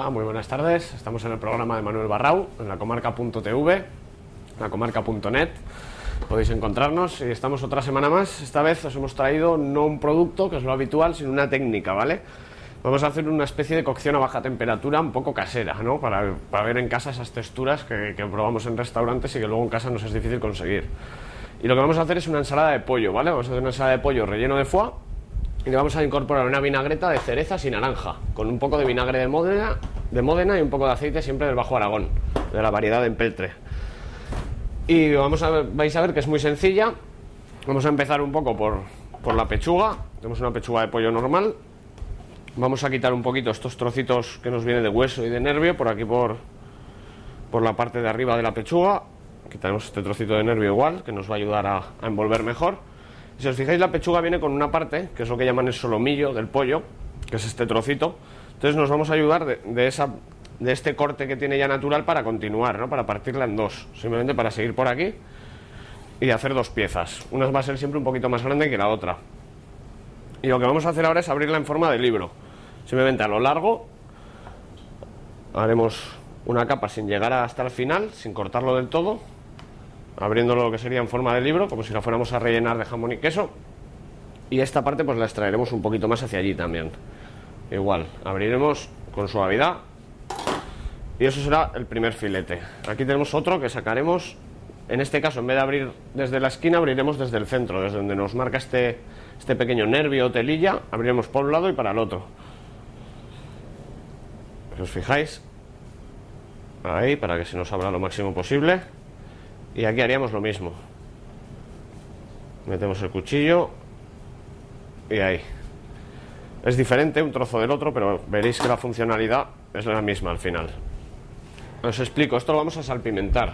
Hola, muy buenas tardes. Estamos en el programa de Manuel Barrau, en lacomarca.tv, lacomarca.net. Podéis encontrarnos y estamos otra semana más. Esta vez os hemos traído no un producto, que es lo habitual, sino una técnica, ¿vale? Vamos a hacer una especie de cocción a baja temperatura un poco casera, ¿no? Para ver en casa esas texturas que probamos en restaurantes y que luego en casa nos es difícil conseguir. Y lo que vamos a hacer es una ensalada de pollo, ¿vale? Vamos a hacer una ensalada de pollo relleno de foie y le vamos a incorporar una vinagreta de cerezas y naranja, con un poco de vinagre de Módena y un poco de aceite siempre del Bajo Aragón, de la variedad de Empeltre. Y vais a ver que es muy sencilla. Vamos a empezar un poco por la pechuga. Tenemos una pechuga de pollo normal. Vamos a quitar un poquito estos trocitos que nos vienen de hueso y de nervio, por aquí por la parte de arriba de la pechuga. Quitaremos este trocito de nervio igual, que nos va a ayudar a envolver mejor. Si os fijáis, la pechuga viene con una parte, que es lo que llaman el solomillo del pollo, que es este trocito. Entonces nos vamos a ayudar de este corte que tiene ya natural para continuar, ¿no? Para partirla en dos, simplemente para seguir por aquí y hacer dos piezas. Una va a ser siempre un poquito más grande que la otra. Y lo que vamos a hacer ahora es abrirla en forma de libro. Simplemente a lo largo haremos una capa sin llegar hasta el final, sin cortarlo del todo, abriéndolo lo que sería en forma de libro, como si la fuéramos a rellenar de jamón y queso. Y esta parte pues la extraeremos un poquito más hacia allí también. Igual, abriremos con suavidad. Y eso será el primer filete. Aquí tenemos otro que sacaremos. En este caso, en vez de abrir desde la esquina, abriremos desde el centro, desde donde nos marca este pequeño nervio o telilla. Abriremos por un lado y para el otro. Si os fijáis, ahí, para que se nos abra lo máximo posible. Y aquí haríamos lo mismo. Metemos el cuchillo y ahí. Es diferente un trozo del otro, pero veréis que la funcionalidad es la misma al final. Os explico, esto lo vamos a salpimentar.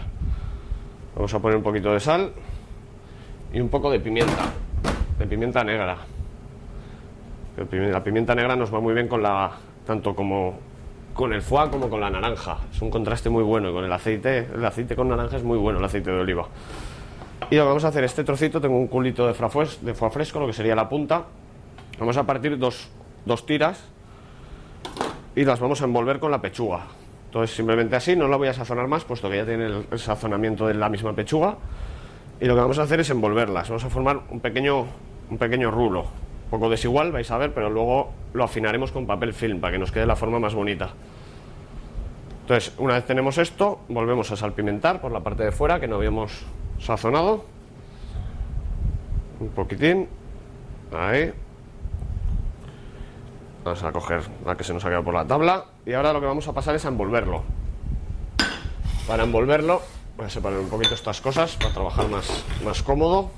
Vamos a poner un poquito de sal y un poco de pimienta negra. La pimienta negra nos va muy bien con tanto como con el foie como con la naranja. Es un contraste muy bueno, y con el aceite con naranja es muy bueno, el aceite de oliva. Y lo que vamos a hacer, este trocito, tengo un culito de foie fresco, lo que sería la punta. Vamos a partir dos tiras y las vamos a envolver con la pechuga. Entonces simplemente así, no la voy a sazonar más, puesto que ya tiene el sazonamiento de la misma pechuga. Y lo que vamos a hacer es envolverlas. Vamos a formar un pequeño rulo, un poco desigual, vais a ver, pero luego lo afinaremos con papel film para que nos quede la forma más bonita. Entonces, una vez tenemos esto, volvemos a salpimentar por la parte de fuera que no habíamos sazonado. Un poquitín. Ahí. Vamos a coger la que se nos ha quedado por la tabla. Y ahora lo que vamos a pasar es a envolverlo. Para envolverlo, voy a separar un poquito estas cosas para trabajar más cómodo.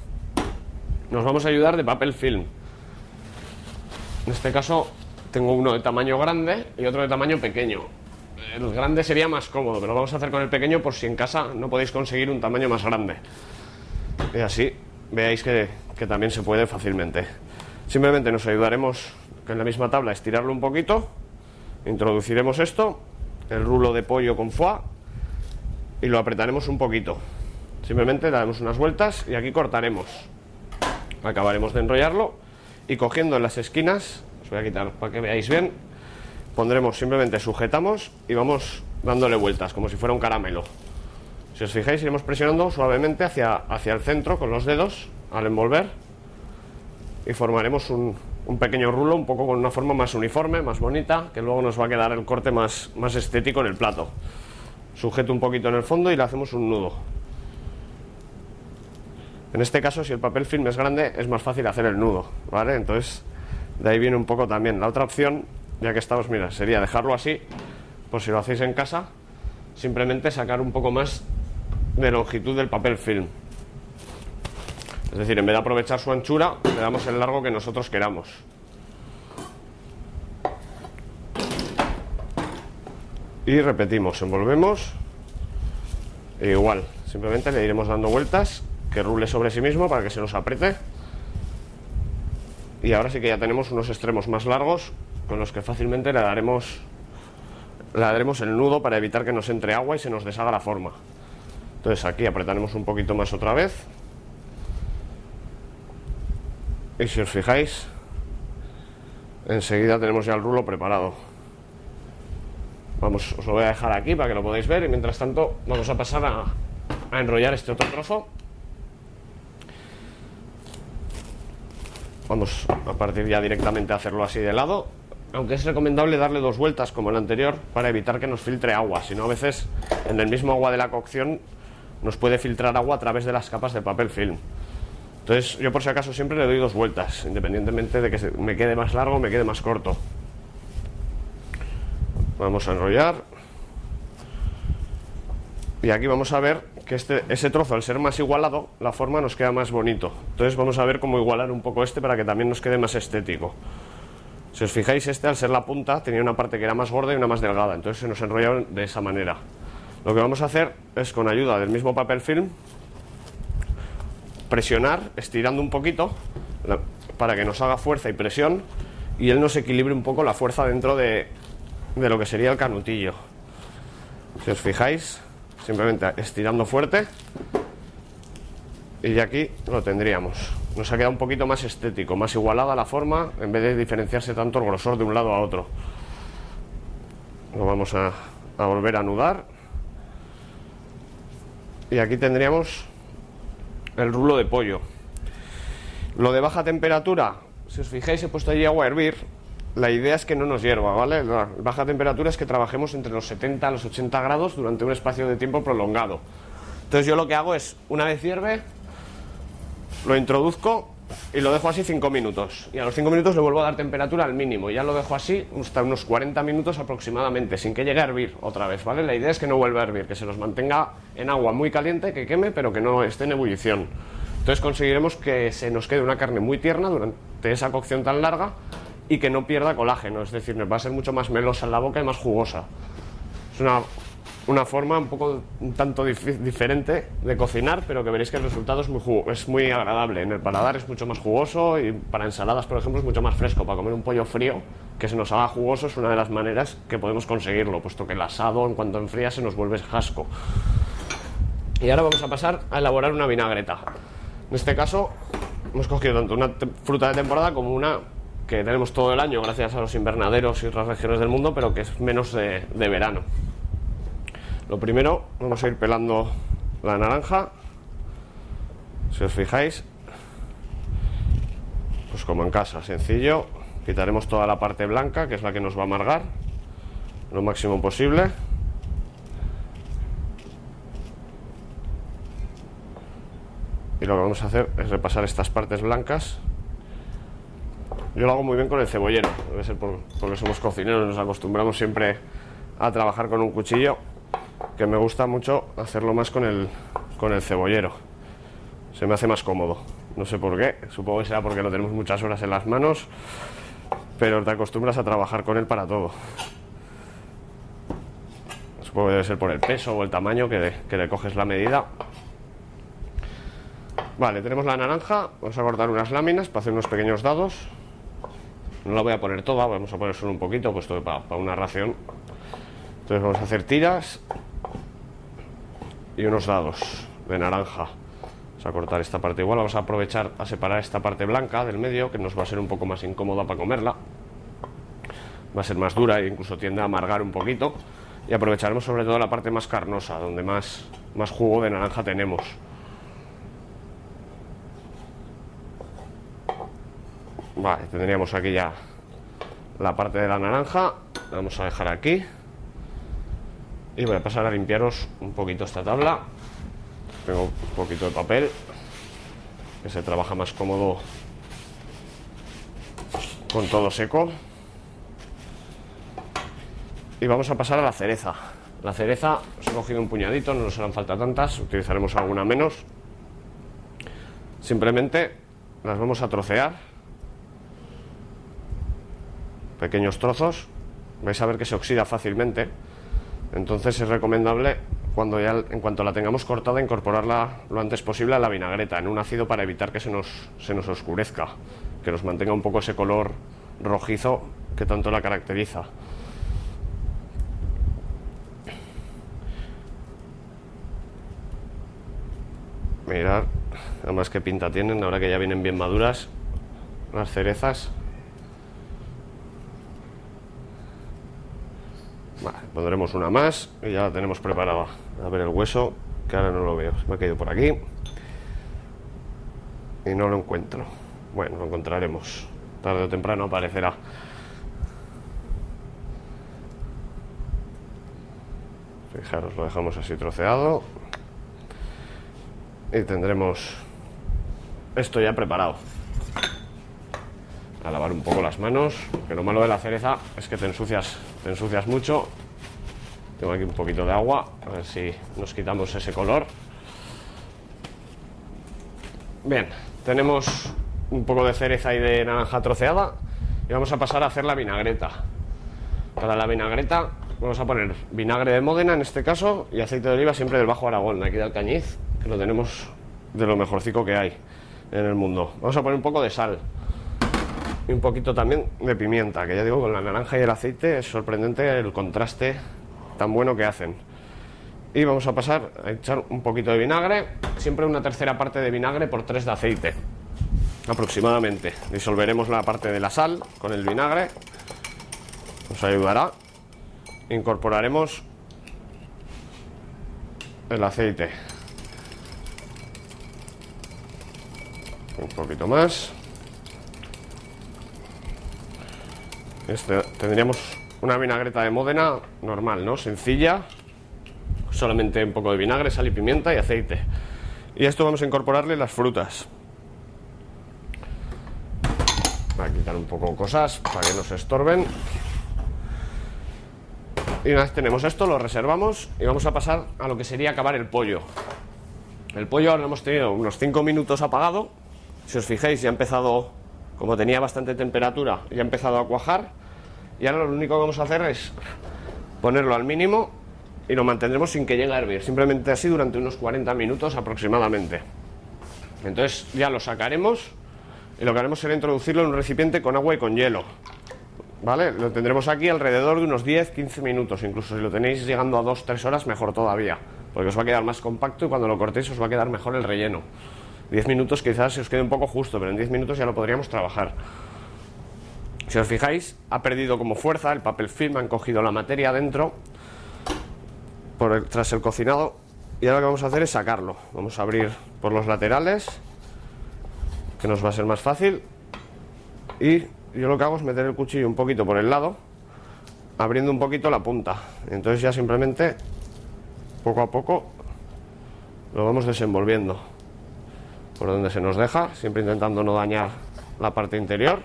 Nos vamos a ayudar de papel film. En este caso tengo uno de tamaño grande y otro de tamaño pequeño. El grande sería más cómodo, pero lo vamos a hacer con el pequeño por si en casa no podéis conseguir un tamaño más grande. Y así veáis que también se puede fácilmente. Simplemente nos ayudaremos en la misma tabla a estirarlo un poquito. Introduciremos esto, el rulo de pollo con foie, y lo apretaremos un poquito. Simplemente daremos unas vueltas y aquí cortaremos. Acabaremos de enrollarlo y cogiendo en las esquinas, os voy a quitar para que veáis bien, pondremos, simplemente sujetamos y vamos dándole vueltas como si fuera un caramelo. Si os fijáis, iremos presionando suavemente hacia el centro con los dedos al envolver y formaremos un pequeño rulo, un poco con una forma más uniforme, más bonita, que luego nos va a quedar el corte más estético en el plato. Sujeto un poquito en el fondo y le hacemos un nudo. En este caso, si el papel film es grande, es más fácil hacer el nudo, ¿vale? Entonces, de ahí viene un poco también. La otra opción, ya que estamos, mira, sería dejarlo así, por si lo hacéis en casa, simplemente sacar un poco más de longitud del papel film. Es decir, en vez de aprovechar su anchura, le damos el largo que nosotros queramos. Y repetimos, envolvemos. E igual, simplemente le iremos dando vueltas, que rule sobre sí mismo para que se nos apriete. Y ahora sí que ya tenemos unos extremos más largos con los que fácilmente le daremos el nudo para evitar que nos entre agua y se nos deshaga la forma. Entonces aquí apretaremos un poquito más otra vez. Y si os fijáis, enseguida tenemos ya el rulo preparado. Vamos, os lo voy a dejar aquí para que lo podáis ver y mientras tanto vamos a pasar a enrollar este otro trozo. Vamos a partir ya directamente a hacerlo así de lado, aunque es recomendable darle 2 vueltas como el anterior para evitar que nos filtre agua, si no a veces en el mismo agua de la cocción nos puede filtrar agua a través de las capas de papel film. Entonces yo por si acaso siempre le doy 2 vueltas, independientemente de que me quede más largo o me quede más corto. Vamos a enrollar. Y aquí vamos a ver que ese trozo, al ser más igualado, la forma nos queda más bonito. Entonces vamos a ver cómo igualar un poco para que también nos quede más estético. Si os fijáis, al ser la punta, tenía una parte que era más gorda y una más delgada. Entonces se nos enrolla de esa manera. Lo que vamos a hacer es, con ayuda del mismo papel film, presionar, estirando un poquito, para que nos haga fuerza y presión, y él nos equilibre un poco la fuerza dentro de lo que sería el canutillo. Si os fijáis, simplemente estirando fuerte, y ya aquí lo tendríamos. Nos ha quedado un poquito más estético, más igualada la forma, en vez de diferenciarse tanto el grosor de un lado a otro. Lo vamos a volver a anudar. Y aquí tendríamos el rulo de pollo. Lo de baja temperatura, si os fijáis, he puesto allí agua a hervir. La idea es que no nos hierva, ¿vale? La baja temperatura es que trabajemos entre los 70 a los 80 grados durante un espacio de tiempo prolongado. Entonces yo lo que hago es, una vez hierve, lo introduzco y lo dejo así 5 minutos. Y a los 5 minutos le vuelvo a dar temperatura al mínimo. Y ya lo dejo así hasta unos 40 minutos aproximadamente, sin que llegue a hervir otra vez, ¿vale? La idea es que no vuelva a hervir, que se nos mantenga en agua muy caliente, que queme, pero que no esté en ebullición. Entonces conseguiremos que se nos quede una carne muy tierna durante esa cocción tan larga y que no pierda colágeno, es decir, nos va a ser mucho más melosa en la boca y más jugosa. Es una forma un tanto diferente de cocinar, pero que veréis que el resultado es muy agradable. En el paladar es mucho más jugoso y para ensaladas, por ejemplo, es mucho más fresco. Para comer un pollo frío que se nos haga jugoso es una de las maneras que podemos conseguirlo, puesto que el asado, en cuanto enfría, se nos vuelve jasco. Y ahora vamos a pasar a elaborar una vinagreta. En este caso hemos cogido tanto una fruta de temporada como una que tenemos todo el año gracias a los invernaderos y otras regiones del mundo, pero que es menos de verano. Lo primero, vamos a ir pelando la naranja. Si os fijáis, pues como en casa, sencillo. Quitaremos toda la parte blanca, que es la que nos va a amargar lo máximo posible. Y lo que vamos a hacer es repasar estas partes blancas. Yo lo hago muy bien con el cebollero, debe ser porque somos cocineros, nos acostumbramos siempre a trabajar con un cuchillo, que me gusta mucho hacerlo más con el cebollero. Se me hace más cómodo, no sé por qué, supongo que será porque lo tenemos muchas horas en las manos, pero te acostumbras a trabajar con él para todo. Supongo que debe ser por el peso o el tamaño que le coges la medida. Vale, tenemos la naranja, vamos a cortar unas láminas para hacer unos pequeños dados. No la voy a poner toda, vamos a poner solo un poquito, puesto para una ración. Entonces vamos a hacer tiras y unos dados de naranja. Vamos a cortar esta parte igual, vamos a aprovechar a separar esta parte blanca del medio, que nos va a ser un poco más incómoda para comerla. Va a ser más dura e incluso tiende a amargar un poquito. Y aprovecharemos sobre todo la parte más carnosa, donde más jugo de naranja tenemos. Vale, tendríamos aquí ya la parte de la naranja. La vamos a dejar aquí. Y voy a pasar a limpiaros un poquito esta tabla. Tengo un poquito de papel, que se trabaja más cómodo con todo seco. Y vamos a pasar a la cereza. La cereza, os he cogido un puñadito, no nos harán falta tantas, utilizaremos alguna menos. Simplemente las vamos a trocear. Pequeños trozos. Vais a ver que se oxida fácilmente. Entonces es recomendable, en cuanto la tengamos cortada, incorporarla lo antes posible a la vinagreta, en un ácido, para evitar que se nos oscurezca, que nos mantenga un poco ese color rojizo que tanto la caracteriza. Mirad, además qué pinta tienen, ahora que ya vienen bien maduras las cerezas. Vale. pondremos una más y ya la tenemos preparada. A ver el hueso, que ahora no lo veo, se me ha caído por aquí y no lo encuentro. Bueno, lo encontraremos, tarde o temprano aparecerá. Fijaros, lo dejamos así troceado y tendremos esto ya preparado. A lavar un poco las manos, que lo malo de la cereza es que te ensucias mucho. Tengo aquí un poquito de agua, a ver si nos quitamos ese color. Bien, tenemos un poco de cereza y de naranja troceada y vamos a pasar a hacer la vinagreta. Para la vinagreta vamos a poner vinagre de Módena en este caso y aceite de oliva siempre del Bajo Aragón, aquí de Alcañiz, que lo tenemos de lo mejorcico que hay en el mundo. Vamos a poner un poco de sal y un poquito también de pimienta, que ya digo, con la naranja y el aceite es sorprendente el contraste tan bueno que hacen. Y vamos a pasar a echar un poquito de vinagre, siempre una tercera parte de vinagre por 3 de aceite aproximadamente. Disolveremos la parte de la sal con el vinagre, nos ayudará. Incorporaremos el aceite, un poquito más. Tendríamos una vinagreta de Módena normal, ¿no? Sencilla, solamente un poco de vinagre, sal y pimienta y aceite. Y a esto vamos a incorporarle las frutas. Voy a quitar un poco cosas para que no se estorben. Y una vez tenemos esto, lo reservamos y vamos a pasar a lo que sería acabar el pollo. El pollo ahora lo hemos tenido unos 5 minutos apagado. Si os fijáis, ya ha empezado, como tenía bastante temperatura, ya ha empezado a cuajar. Y ahora lo único que vamos a hacer es ponerlo al mínimo y lo mantendremos sin que llegue a hervir, simplemente así durante unos 40 minutos aproximadamente. Entonces ya lo sacaremos y lo que haremos será introducirlo en un recipiente con agua y con hielo. ¿Vale? Lo tendremos aquí alrededor de unos 10-15 minutos, incluso si lo tenéis llegando a 2-3 horas mejor todavía, porque os va a quedar más compacto y cuando lo cortéis os va a quedar mejor el relleno. 10 minutos quizás se os quede un poco justo, pero en 10 minutos ya lo podríamos trabajar. Si os fijáis, ha perdido como fuerza, el papel film, han cogido la materia dentro tras el cocinado y ahora lo que vamos a hacer es sacarlo. Vamos a abrir por los laterales, que nos va a ser más fácil, y yo lo que hago es meter el cuchillo un poquito por el lado, abriendo un poquito la punta. Entonces ya simplemente, poco a poco, lo vamos desenvolviendo por donde se nos deja, siempre intentando no dañar la parte interior.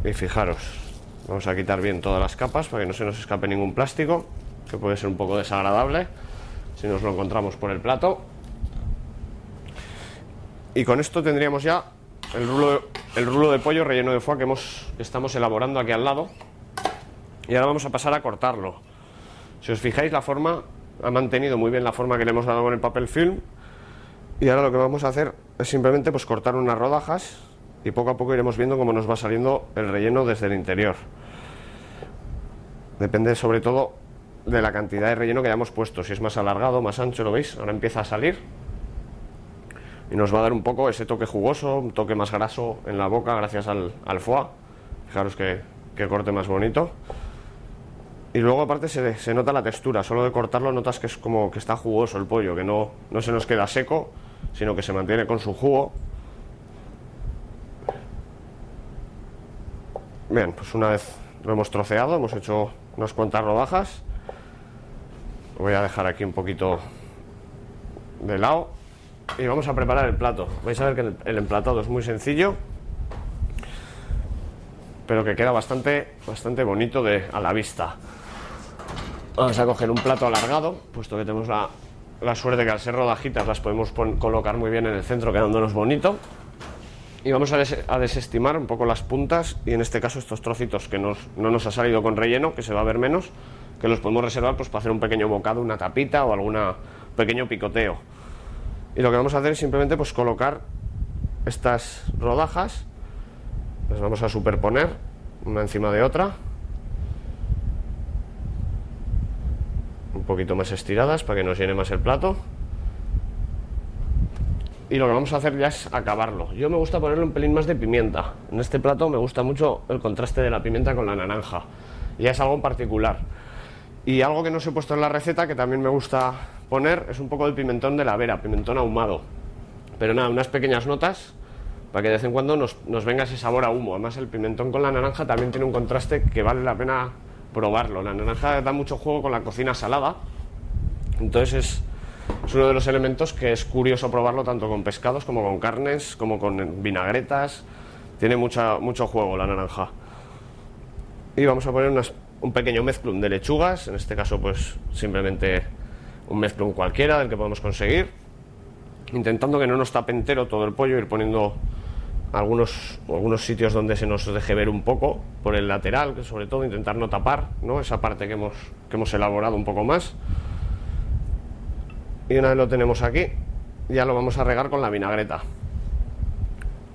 Y fijaros, vamos a quitar bien todas las capas para que no se nos escape ningún plástico, que puede ser un poco desagradable si nos lo encontramos por el plato. Y con esto tendríamos ya el rulo de pollo relleno de foie que estamos elaborando aquí al lado. Y ahora vamos a pasar a cortarlo. Si os fijáis, la forma ha mantenido muy bien la forma que le hemos dado con el papel film. Y ahora lo que vamos a hacer es simplemente pues cortar unas rodajas y poco a poco iremos viendo cómo nos va saliendo el relleno desde el interior. Depende sobre todo de la cantidad de relleno que hayamos puesto. Si es más alargado, más ancho, ¿lo veis? Ahora empieza a salir y nos va a dar un poco ese toque jugoso, un toque más graso en la boca gracias al foie. Fijaros que corte más bonito. Y luego aparte se nota la textura, solo de cortarlo notas que es como que está jugoso el pollo, que no se nos queda seco, sino que se mantiene con su jugo. Bien, pues una vez lo hemos troceado, hemos hecho unas cuantas rodajas. Lo voy a dejar aquí un poquito de lado y vamos a preparar el plato. Vais a ver que el emplatado es muy sencillo, pero que queda bastante bonito a la vista. Vamos a coger un plato alargado, puesto que tenemos la suerte que al ser rodajitas las podemos colocar muy bien en el centro, quedándonos bonito. Y vamos a desestimar un poco las puntas y en este caso estos trocitos que no nos ha salido con relleno, que se va a ver menos, que los podemos reservar pues para hacer un pequeño bocado, una tapita o algún pequeño picoteo. Y lo que vamos a hacer es simplemente pues colocar estas rodajas, las vamos a superponer una encima de otra, un poquito más estiradas para que nos llene más el plato. Y lo que vamos a hacer ya es acabarlo. Yo me gusta ponerle un pelín más de pimienta. En este plato me gusta mucho el contraste de la pimienta con la naranja. y ya es algo en particular. Y algo que no os he puesto en la receta, que también me gusta poner, es un poco del pimentón de la Vera, pimentón ahumado. Pero nada, unas pequeñas notas para que de vez en cuando nos venga ese sabor a humo. Además el pimentón con la naranja también tiene un contraste que vale la pena probarlo. La naranja da mucho juego con la cocina salada, entonces es uno de los elementos que es curioso probarlo tanto con pescados como con carnes, como con vinagretas. Tiene mucho juego la naranja. Y vamos a poner un pequeño mezclum de lechugas, en este caso pues simplemente un mezclum cualquiera del que podemos conseguir, intentando que no nos tape entero todo el pollo, ir poniendo algunos sitios donde se nos deje ver un poco por el lateral, que sobre todo intentar no tapar, ¿no?, esa parte que hemos elaborado un poco más. Y una vez lo tenemos aquí, ya lo vamos a regar con la vinagreta.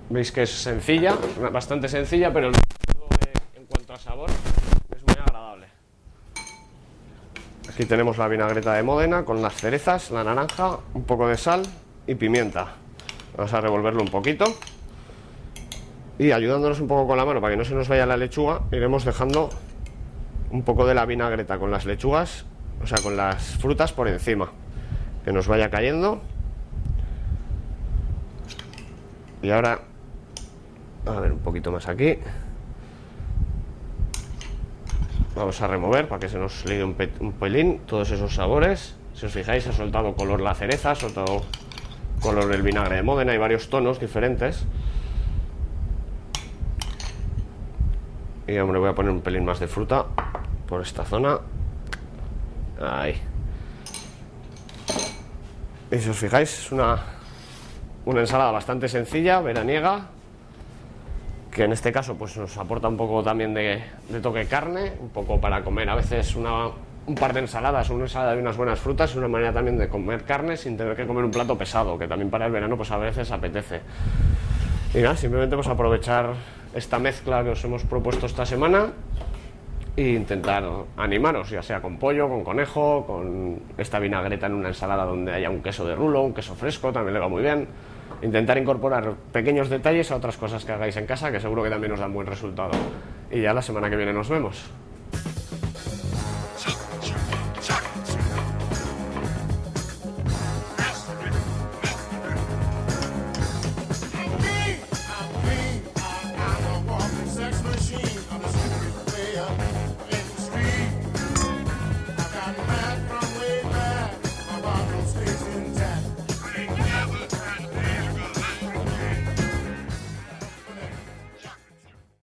Veis que es sencilla, bastante sencilla, pero en cuanto a sabor es muy agradable. Aquí tenemos la vinagreta de Módena con las cerezas, la naranja, un poco de sal y pimienta. Vamos a revolverlo un poquito y, ayudándonos un poco con la mano para que no se nos vaya la lechuga, iremos dejando un poco de la vinagreta con las lechugas, o sea, con las frutas por encima, que nos vaya cayendo. Y ahora, a ver, un poquito más aquí. Vamos a remover para que se nos ligue un pelín todos esos sabores. Si os fijáis, ha soltado color la cereza, ha soltado color el vinagre de Módena, hay varios tonos diferentes. Y hombre, voy a poner un pelín más de fruta por esta zona. Ahí. Y si os fijáis, es una ensalada bastante sencilla, veraniega, que en este caso pues nos aporta un poco también de toque carne, un poco para comer a veces un par de ensaladas, una ensalada de unas buenas frutas, es una manera también de comer carne sin tener que comer un plato pesado, que también para el verano pues a veces apetece. Y nada, simplemente pues aprovechar esta mezcla que os hemos propuesto esta semana e intentar animaros, ya sea con pollo, con conejo, con esta vinagreta en una ensalada donde haya un queso de rulo, un queso fresco, también le va muy bien. Intentar incorporar pequeños detalles a otras cosas que hagáis en casa, que seguro que también os dan buen resultado. Y ya la semana que viene nos vemos.